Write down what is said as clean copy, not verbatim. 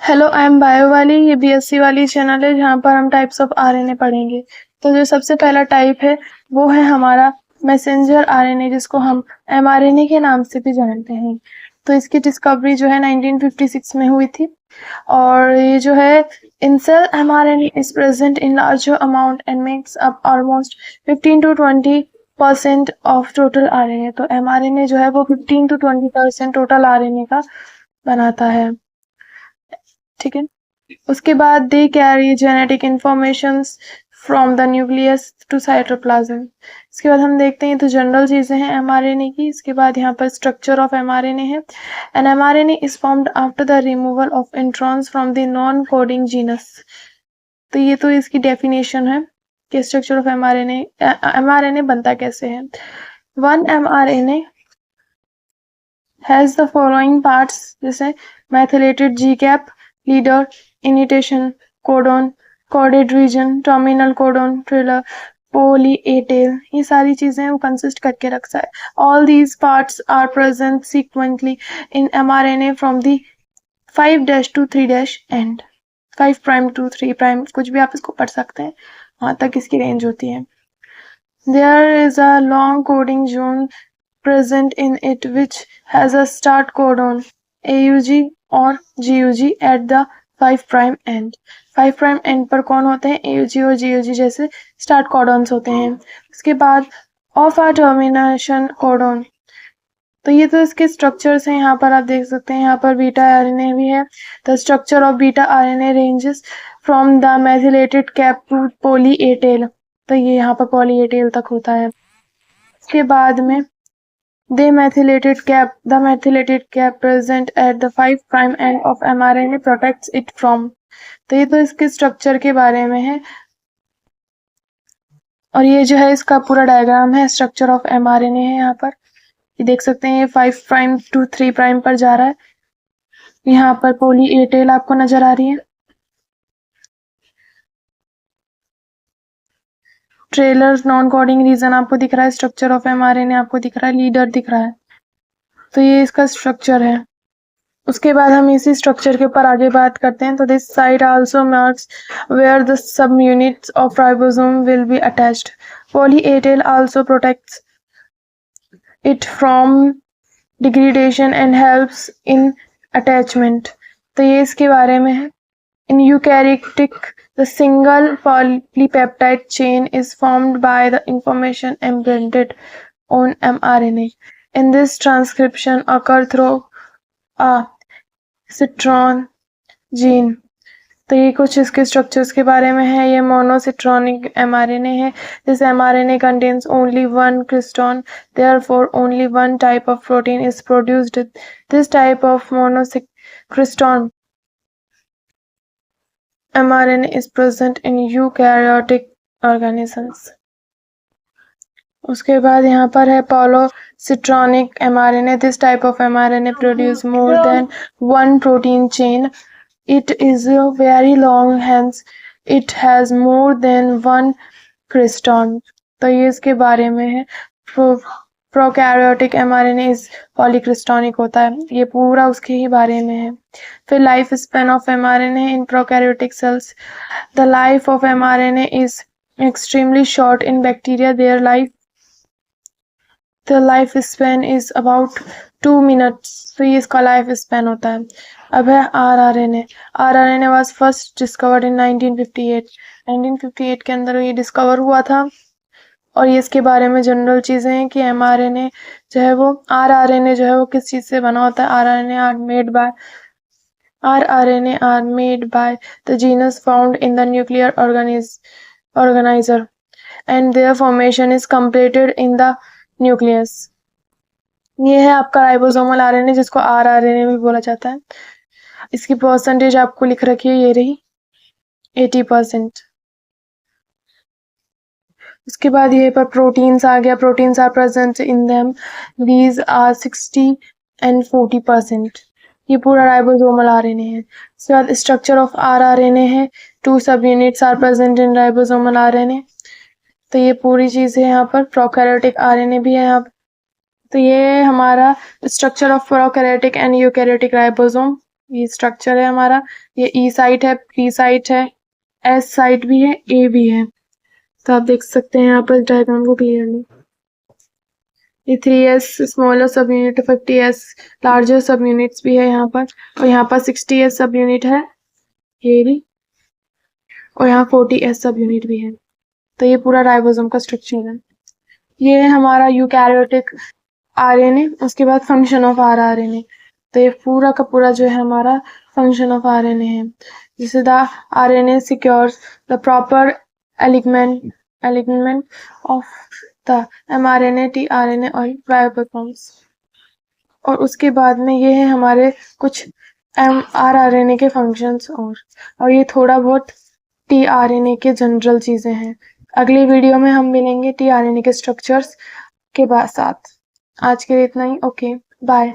Hello, I am bio वाली। ये BSc वाली चैनल है जहाँ पर हम टाइप्स ऑफ आरएनए पढ़ेंगे। तो जो सबसे पहला टाइप है वो है हमारा मैसेंजर आरएनए, जिसको हम एमआरएनए के नाम से भी जानते हैं। तो इसकी डिस्कवरी जो है 1956 में हुई थी। और ये जो है in cell mRNA is present in larger amount and makes up almost 15 to 20% of total RNA. तो एमआरएनए जो है वो 15 to 20% टोटल आरएनए का बनाता है। ठीक है। उसके बाद they carry genetic informations from the nucleus to cytoplasm. इसके बाद हम देखते हैं, तो जनरल चीजें हैं एमआरएनए की। इसके बाद यहाँ पर स्ट्रक्चर ऑफ एमआरएनए है। An mRNA is formed after the removal of introns from the non coding genes. तो ये तो इसकी डेफिनेशन है कि स्ट्रक्चर ऑफ एमआरएनए, एमआरएनए बनता कैसे है। One mRNA has the following parts, जैसे methylated G cap, leader, initiation, codon, coded region, terminal codon, trailer, poly A tail. ये सारी चीजें वो कंसिस्ट करके रखता है। All these parts are present sequentially in mRNA from the 5' to 3' end 5' to 3', कुछ भी आप इसको पढ़ सकते हैं, वहां तक इसकी रेंज होती है। There is a long coding zone present in it which has a start codon AUG और GUG at the 5' end. 5' end पर कौन होते हैं? AUG और GUG जैसे स्टार्ट कोडॉन्स होते हैं। उसके बाद ऑफ आ टर्मिनेशन कोडॉन। तो ये तो इसके स्ट्रक्चर्स हैं, यहाँ पर आप देख सकते हैं। यहाँ पर बीटा आरएनए भी है। The structure of beta RNA ranges from the methylated cap to poly A tail. तो ये यहाँ पर पोली ए टेल तक होता है। इसके बाद में the methylated cap present at the 5' end of mRNA protects it from। तो ये तो इसके स्ट्रक्चर के बारे में है। और ये जो है इसका पूरा डायग्राम है, स्ट्रक्चर ऑफ mRNA है। यहाँ पर ये देख सकते हैं, ये 5' to 3' पर जा रहा है। यहाँ पर पोली ए टेल आपको नजर आ रही है। ट्रेलर नॉन कोडिंग रीजन आपको दिख रहा है। स्ट्रक्चर ऑफ एमआरएनए आपको दिख रहा है। लीडर दिख रहा है। तो ये इसका स्ट्रक्चर है। उसके बाद हम इसी स्ट्रक्चर के ऊपर आगे बात करते हैं। तो this site also marks where the sub units of ribosome will be attached. Poly A tail also protects it from degradation and helps in attachment. तो ये इसके बारे में है। In eukaryotic, the single polypeptide chain is formed by the information embedded on mRNA. In this, transcription occurs through a citron gene. तो ये कुछ इसके स्ट्रक्चर्स के बारे में है। ये मोनोसिट्रॉनिक mRNA है। This mRNA contains only one criston, therefore only one type of protein is produced. This type of monocriston mRNA is present in eukaryotic organisms. उसके बाद यहाँ पर है polycitronic mRNA. This type of mRNA produce more than one protein chain. It is very long, hence it has more than one criston. तो ये इसके बारे में है। प्रोकैरियोटिक एमआरएनए इज पॉलीक्रिस्टोनिक होता है। ये पूरा उसके ही बारे में है। फिर life span of mRNA in prokaryotic cells. The life of mRNA is extremely short in bacteria. The life span is about 2 minutes। तो ये इसका लाइफ स्पैन होता है। अब है rRNA. RRNA was first discovered in 1958। 1958 के अंदर ये डिस्कवर हुआ था। और ये इसके बारे में जनरल चीजें हैं कि एमआरएनए जो है वो, आरआरएनए जो है वो किस चीज से बना होता है। RRNA are made by the genes found in the nuclear organizer and their formation is completed in the nucleus. ये है आपका राइबोसोमल आरएनए, जिसको आरआरएनए भी बोला जाता है। इसकी परसेंटेज आपको लिख रखी है, ये रही 80%। उसके बाद ये पर प्रोटीन्स आ गया। Proteins are present in them, these are 60 and 40%। ये पूरा राइबोसोमल आरएनए है। उसके बाद स्ट्रक्चर ऑफ आरआरएनए है। 2 sub units are present in ribosomal RNA. तो ये पूरी चीज है। यहाँ पर प्रोकैरियोटिक आरएनए भी है यहाँ पर। तो ये हमारा structure of prokaryotic and eukaryotic ribosome. ये स्ट्रक्चर है हमारा। ये ई साइट है, पी साइट है, एस साइट भी है, ए भी है। तो आप देख सकते हैं यहाँ पर डायग्राम को क्लियरली। ये 3s स्मॉलर सब यूनिट, 50s लार्जर सब यूनिट्स भी है यहाँ पर, और यहाँ पर 60s सब यूनिट है ये भी, और यहाँ 40s सब यूनिट भी है। तो ये पूरा राइबोसोम का स्ट्रक्चर है। ये है हमारा यूकैरियोटिक आरएनए, उसके बाद फंक्शन ऑफ आरएनए। तो ये पूरा का पूरा जो है हमारा फंक्शन ऑफ आरएनए है, जिसे the RNA secures the proper alignment of the mRNA tRNA और राइबोसोम्स। और उसके बाद में ये है हमारे कुछ mRNA के फंक्शंस, और ये थोड़ा बहुत tRNA के जनरल चीजें हैं। अगली वीडियो में हम मिलेंगे tRNA के स्ट्रक्चर्स के साथ। आज के लिए इतना ही। Okay, bye.